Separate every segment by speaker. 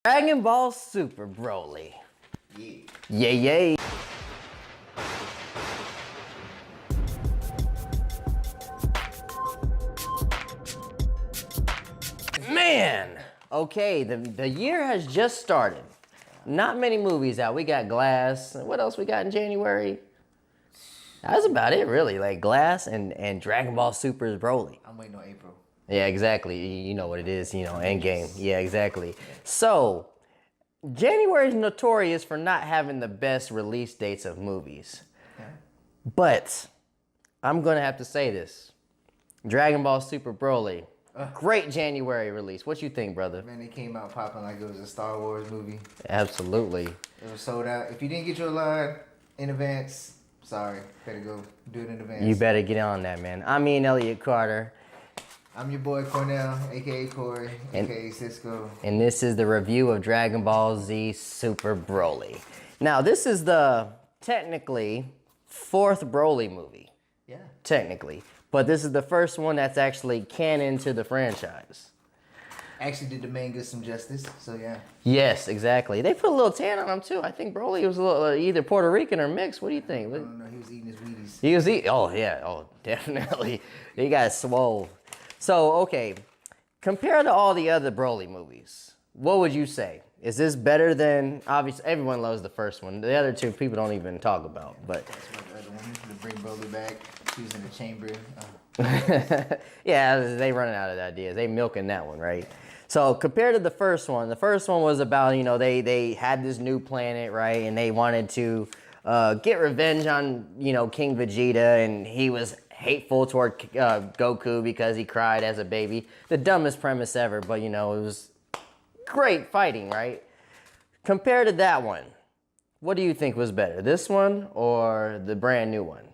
Speaker 1: Dragon Ball Super Broly.
Speaker 2: Yeah.
Speaker 1: Yay, yay. Man, okay, the year has just started. Not many movies out. We got Glass. What else we got in January? That's about it, really. Like Glass and Dragon Ball Super Broly.
Speaker 2: I'm waiting on April.
Speaker 1: Yeah, exactly. You know what it is, Endgame. Yeah, exactly. So, January is notorious for not having the best release dates of movies.
Speaker 2: Yeah.
Speaker 1: But, I'm going to have to say this. Dragon Ball Super Broly. Great January release. What you think, brother?
Speaker 2: Man, it came out popping like it was a Star Wars movie.
Speaker 1: Absolutely.
Speaker 2: It was sold out. If you didn't get your line in advance, sorry. Better go do it in advance.
Speaker 1: You better get on that, man. I mean Elliott-Carter.
Speaker 2: I'm your boy Cornell, a.k.a. Corey, a.k.a. Cisco.
Speaker 1: And this is the review of Dragon Ball Z Super Broly. Now, this is the, technically, 4th Broly movie.
Speaker 2: Yeah.
Speaker 1: Technically. But this is the first one that's actually canon to the franchise.
Speaker 2: Actually did the manga some justice, so yeah.
Speaker 1: Yes, exactly. They put a little tan on him, too. I think Broly was a little either Puerto Rican or mixed. What do you think?
Speaker 2: I don't know, he was eating his Wheaties.
Speaker 1: He was eating, oh, yeah. Oh, definitely. He got swole. So, okay, compared to all the other Broly movies, what would you say? Is this better than, obviously, everyone loves the first one. The other two people don't even talk about, but.
Speaker 2: That's what the other one, to bring Broly back. He was in the chamber.
Speaker 1: Yeah, they running out of ideas. They milking that one, right? So, compared to the first one was about, they had this new planet, right? And they wanted to get revenge on, King Vegeta, and he was hateful toward Goku because he cried as a baby. The dumbest premise ever, but it was great fighting, right? Compared to that one, what do you think was better, this one or the brand new one?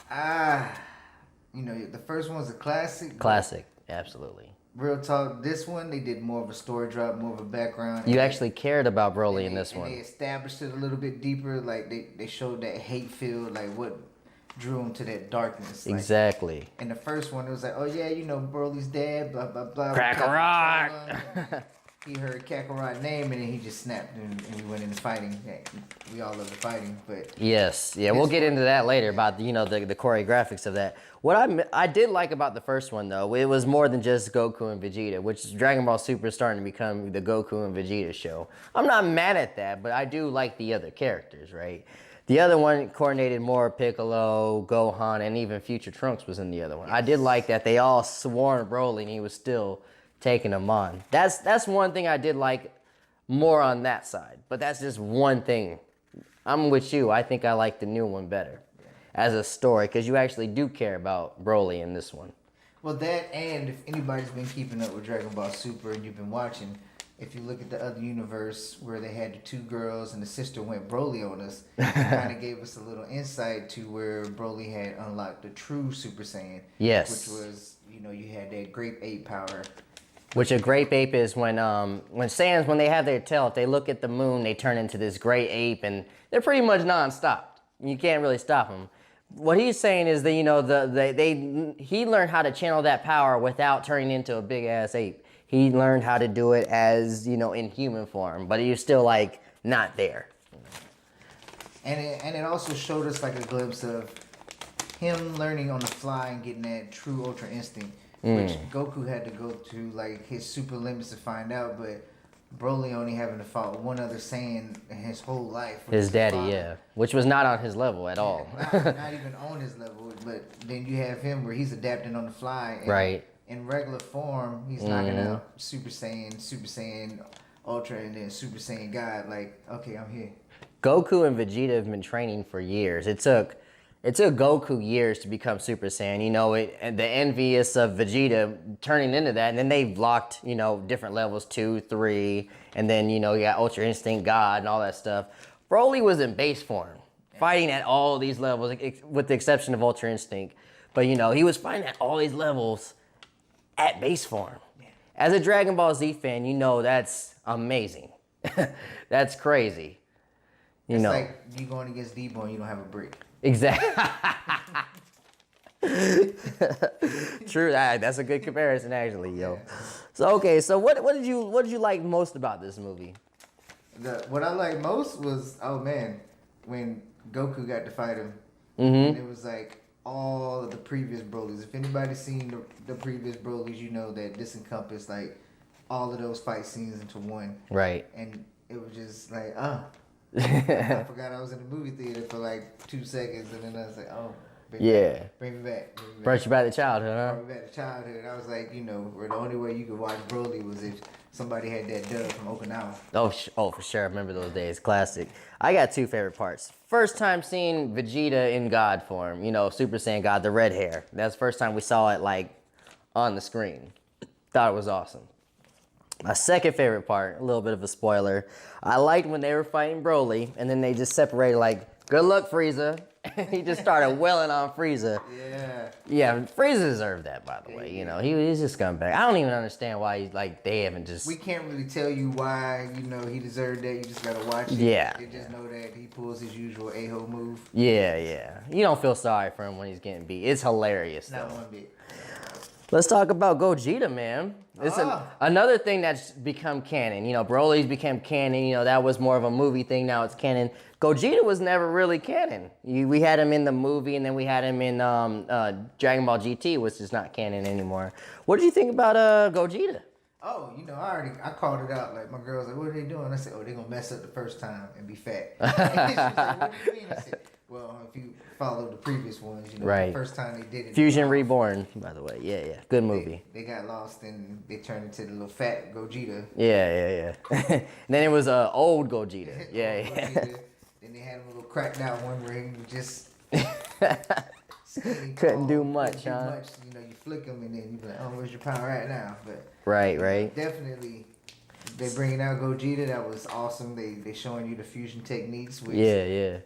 Speaker 2: The first one was a classic.
Speaker 1: Classic, absolutely.
Speaker 2: Real talk, this one, they did more of a story drop, more of a background.
Speaker 1: You actually cared about Broly in this one.
Speaker 2: They established it a little bit deeper, like they showed that hate feel, like what drew him to that darkness.
Speaker 1: Exactly.
Speaker 2: In the first one, it was like, oh yeah, Broly's dad, blah, blah, blah.
Speaker 1: Kakarot!
Speaker 2: He heard Kakarot's name and then he just snapped and we went into fighting. Yeah, we all love the fighting, but...
Speaker 1: Yes, yeah, we'll get into that later about, the choreographics of that. What I did like about the first one, though, it was more than just Goku and Vegeta, which Dragon Ball Super is starting to become the Goku and Vegeta show. I'm not mad at that, but I do like the other characters, right? The other one coordinated more Piccolo, Gohan, and even Future Trunks was in the other one. Yes. I did like that they all swarmed Broly and he was still taking them on. That's one thing I did like more on that side, but that's just one thing. I'm with you. I think I like the new one better as a story because you actually do care about Broly in this one.
Speaker 2: Well, that, and if anybody's been keeping up with Dragon Ball Super and you've been watching, if you look at the other universe where they had the two girls and the sister went Broly on us, it kind of gave us a little insight to where Broly had unlocked the true Super Saiyan.
Speaker 1: Yes.
Speaker 2: Which was, you had that grape ape power.
Speaker 1: Which a grape ape is when Saiyans, when they have their tail, if they look at the moon, they turn into this gray ape, and they're pretty much non-stop. You can't really stop them. What he's saying is that, he learned how to channel that power without turning into a big-ass ape. He learned how to do it as, in human form, but he was still, not there.
Speaker 2: And it also showed us, a glimpse of him learning on the fly and getting that true Ultra Instinct. Which Goku had to go to his super limits to find out, but Broly only having to fight one other Saiyan in his whole life.
Speaker 1: His daddy, yeah. Which was not on his level at all.
Speaker 2: Not even on his level, but then you have him where he's adapting on the fly. And
Speaker 1: right.
Speaker 2: In regular form, he's knocking out Super Saiyan, Ultra, and then Super Saiyan God. Okay, I'm here. Goku
Speaker 1: and Vegeta have been training for years. It took Goku years to become Super Saiyan. The envious of Vegeta turning into that, and then they've locked, different levels, 2, 3, and then, you got Ultra Instinct God and all that stuff. Broly was in base form, fighting at all these levels, with the exception of Ultra Instinct. But, he was fighting at all these levels at base form. As a Dragon Ball Z fan, that's amazing. That's crazy.
Speaker 2: It's like you going against D-Boy and you don't have a brick.
Speaker 1: Exactly. True, that's a good comparison, actually, yo. So okay, so what did you like most about this movie?
Speaker 2: What I liked most was, oh man, when Goku got to fight him,
Speaker 1: Mm-hmm.
Speaker 2: and it was like all of the previous Brolys. If anybody's seen the previous Brolys, you know that this encompassed like all of those fight scenes into one.
Speaker 1: Right.
Speaker 2: And it was just like, I forgot I was in the movie theater for like 2 seconds, and then I was like, oh, bring me back. Bring me back.
Speaker 1: Brought you back to childhood, huh?
Speaker 2: Brought me back to childhood. I was like, where the only way you could watch Broly was if somebody had that dub from Okinawa.
Speaker 1: Oh, for sure. I remember those days. Classic. I got two favorite parts. First time seeing Vegeta in God form, Super Saiyan God, the red hair. That's the first time we saw it, like, on the screen. Thought it was awesome. My second favorite part, a little bit of a spoiler, I liked when they were fighting Broly, and then they just separated, like, good luck, Frieza. He just started wailing on Frieza.
Speaker 2: Yeah.
Speaker 1: Yeah, Frieza deserved that, by the way. He's just scumbag. I don't even understand why they haven't just...
Speaker 2: We can't really tell you why, he deserved that. You just gotta watch it.
Speaker 1: Yeah.
Speaker 2: You just know that he pulls his usual a-hole move.
Speaker 1: Yeah. You don't feel sorry for him when he's getting beat. It's hilarious, though.
Speaker 2: Not one bit.
Speaker 1: Let's talk about Gogeta, man. It's another thing that's become canon. Broly's became canon. That was more of a movie thing. Now it's canon. Gogeta was never really canon. We had him in the movie, and then we had him in Dragon Ball GT, which is not canon anymore. What did you think about Gogeta?
Speaker 2: Oh, I called it out. Like, my girl was like, what are they doing? I said, oh, they're going to mess up the first time and be fat. And she was like, what do you mean? I said, well, if you follow the previous ones,
Speaker 1: right.
Speaker 2: The first time they did it.
Speaker 1: Fusion Reborn, by the way. Yeah. Good movie.
Speaker 2: They got lost and they turned into the little fat Gogeta.
Speaker 1: Yeah. And then it was old Gogeta. Yeah.
Speaker 2: Gogeta. Then they had a little cracked out one where he was just skinny,
Speaker 1: couldn't do much,
Speaker 2: couldn't do much. You flick him and then you be like, oh, where's your power right now? But
Speaker 1: right.
Speaker 2: Definitely, they bringing out Gogeta. That was awesome. They showing you the fusion techniques. Which,
Speaker 1: yeah.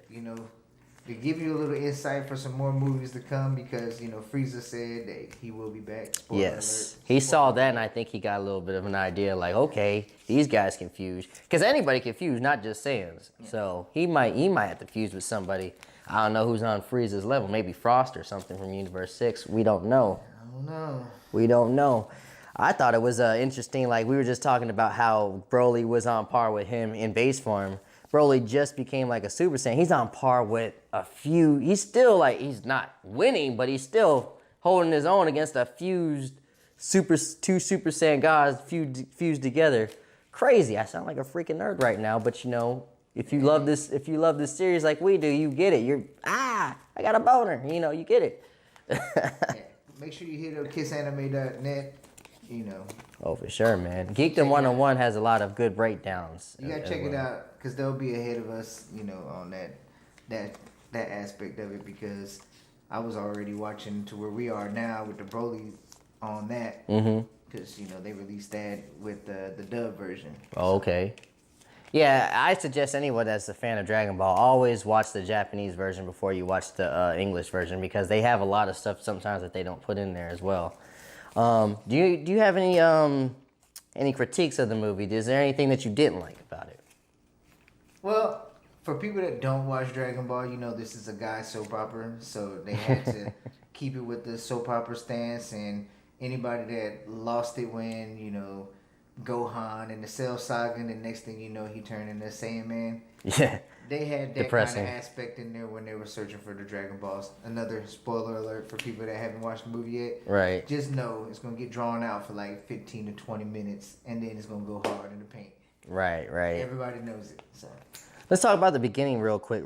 Speaker 2: To give you a little insight for some more movies to come because, Frieza said that he will be back. Spoiler
Speaker 1: yes.
Speaker 2: alert.
Speaker 1: He saw that and I think he got a little bit of an idea like, okay, these guys can fuse. Because anybody can fuse, not just Saiyans. Yeah. So he might have to fuse with somebody. I don't know who's on Frieza's level. Maybe Frost or something from Universe 6. We don't know. We don't know. I thought it was interesting. Like, we were just talking about how Broly was on par with him in base form. Broly just became like a Super Saiyan. He's on par with a few. He's still like, he's not winning, but he's still holding his own against a fused two Super Saiyan gods fused together. Crazy. I sound like a freaking nerd right now, but if you love this series like we do, you get it. I got a boner. You get it.
Speaker 2: Yeah. Make sure you hit up kissanime.net.
Speaker 1: Oh, for sure, man. Geekdom 101 has a lot of good breakdowns.
Speaker 2: You gotta check it out because they'll be ahead of us, on that aspect of it because I was already watching to where we are now with the Broly on that because they released that with the dub version.
Speaker 1: Oh, okay. Yeah, I suggest anyone that's a fan of Dragon Ball always watch the Japanese version before you watch the English version because they have a lot of stuff sometimes that they don't put in there as well. Do you have any critiques of the movie? Is there anything that you didn't like about it?
Speaker 2: Well, for people that don't watch Dragon Ball, this is a guy soap opera, so they had to keep it with the soap opera stance. And anybody that lost it when Gohan and the Cell Saga, and the next thing you know, he turned into Saiyaman.
Speaker 1: Yeah.
Speaker 2: They had that
Speaker 1: Depressing.
Speaker 2: kind of aspect in there when they were searching for the Dragon Balls. Another spoiler alert for people that haven't watched the movie yet.
Speaker 1: Right.
Speaker 2: Just know it's going to get drawn out for like 15 to 20 minutes, and then it's going to go hard in the paint.
Speaker 1: Right.
Speaker 2: Everybody knows it. So
Speaker 1: let's talk about the beginning real quick.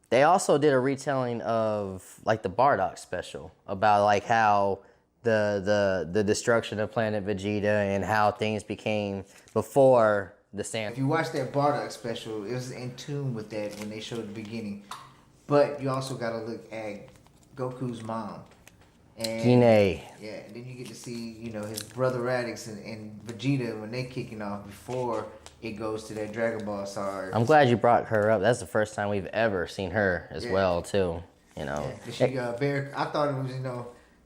Speaker 1: They also did a retelling of like the Bardock special about like how the destruction of Planet Vegeta and how things became before the Sand.
Speaker 2: If you watch that Bardock special, it was in tune with that when they showed the beginning. But you also got to look at Goku's mom. And
Speaker 1: Gine.
Speaker 2: Yeah, and then you get to see, his brother Radix and Vegeta when they kicking off before it goes to that Dragon Ball Sard.
Speaker 1: I'm glad you brought her up. That's the first time we've ever seen her as well, too.
Speaker 2: Yeah, she I thought it was,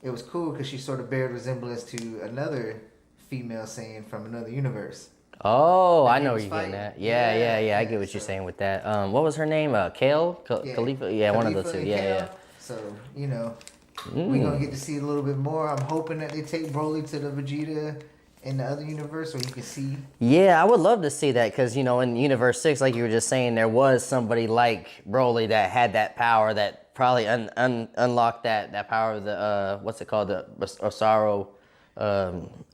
Speaker 2: it was cool because she sort of bared resemblance to another female Saiyan from another universe.
Speaker 1: Oh, I know where you're getting at. Yeah. I get what you're saying with that. What was her name? Kale? Khalifa? Yeah, one of those two. Yeah.
Speaker 2: So, We're gonna get to see a little bit more. I'm hoping that they take Broly to the Vegeta in the other universe so he can see.
Speaker 1: Yeah, I would love to see that because, you know, in Universe 6, like you were just saying, there was somebody like Broly that had that power that probably unlocked that power of the, what's it called? The Osaru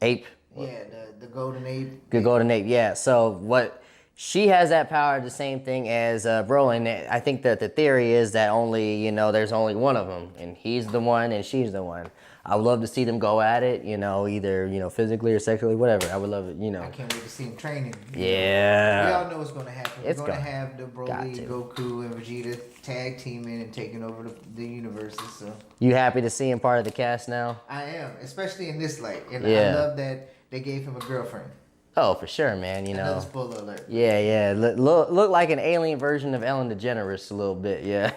Speaker 1: ape.
Speaker 2: Yeah, the golden ape.
Speaker 1: The golden ape, yeah. So what she has that power, the same thing as Broly. And I think that the theory is that only, you know, there's only one of them, and he's the one and she's the one. I would love to see them go at it, you know, either, you know, physically or sexually, whatever. I would love it, you know.
Speaker 2: I can't wait to see him training.
Speaker 1: Yeah.
Speaker 2: We all know what's going to happen.
Speaker 1: It's
Speaker 2: We're going to have the Broly,
Speaker 1: to.
Speaker 2: Goku, and Vegeta tag teaming and taking over the universes. So
Speaker 1: You happy to see him part of the cast now?
Speaker 2: I am, especially in this light. And
Speaker 1: Yeah.
Speaker 2: I love that they gave him a girlfriend.
Speaker 1: Oh, for sure, man, you know.
Speaker 2: Another spoiler alert.
Speaker 1: Yeah. Look like an alien version of Ellen DeGeneres a little bit, yeah.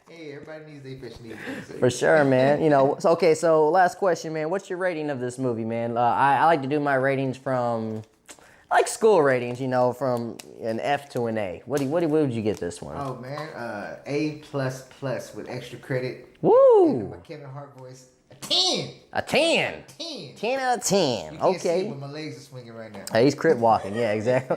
Speaker 2: Hey, everybody needs their fish needs.
Speaker 1: For sure, man. You know, so last question, man. What's your rating of this movie, man? I like to do my ratings from, like school ratings, you know, from an F to an A. What would you get this one?
Speaker 2: Oh, man. A++ with extra credit.
Speaker 1: Woo!
Speaker 2: And my Kevin Hart voice. A 10.
Speaker 1: A 10.
Speaker 2: 10.
Speaker 1: 10 out of 10.
Speaker 2: You can't see
Speaker 1: Okay.
Speaker 2: it, but my legs are swinging right now.
Speaker 1: Hey, he's crip walking. Yeah, exactly.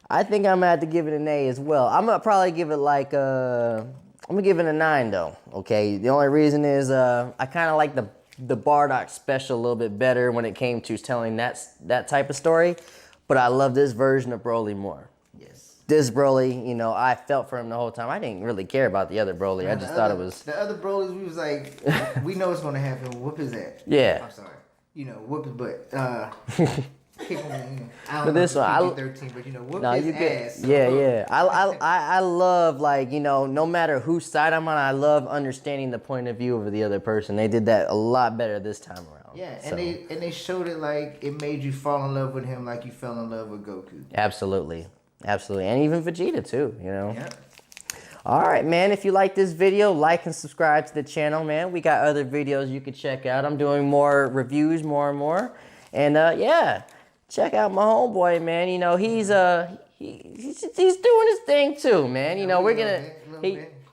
Speaker 1: I think I'm gonna have to give it an A as well. I'm gonna probably give it like I'm gonna give it a 9 though. Okay. The only reason is I kind of like the Bardock special a little bit better when it came to telling that type of story, but I love this version of Broly more.
Speaker 2: Yes.
Speaker 1: This Broly, you know, I felt for him the whole time. I didn't really care about the other Broly. I just thought it was
Speaker 2: the other Broly's. We was like, we know what's gonna happen. Whoop his ass.
Speaker 1: Yeah.
Speaker 2: I'm sorry. You know, whoop his butt. Kick him, you know, I don't
Speaker 1: But
Speaker 2: know
Speaker 1: this
Speaker 2: if
Speaker 1: one,
Speaker 2: it's 13, but you know, whoop
Speaker 1: No,
Speaker 2: his
Speaker 1: you
Speaker 2: ass.
Speaker 1: get
Speaker 2: So
Speaker 1: yeah. I love, like, you know, no matter whose side I'm on, I love understanding the point of view of the other person. They did that a lot better this time around.
Speaker 2: Yeah,
Speaker 1: So,
Speaker 2: and they showed it like it made you fall in love with him like you fell in love with Goku.
Speaker 1: absolutely, and even Vegeta too. You know.
Speaker 2: Yeah.
Speaker 1: All right, man. If you like this video, like and subscribe to the channel, man. We got other videos you could check out. I'm doing more reviews, more and more, and yeah. Check out my homeboy, man. You know, he's doing his thing too, man. You know, we're gonna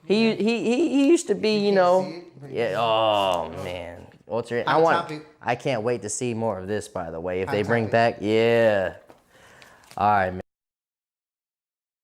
Speaker 1: he used to be, you know, yeah. Oh man, I can't wait to see more of this. By the way, if they bring back, yeah. All right, man.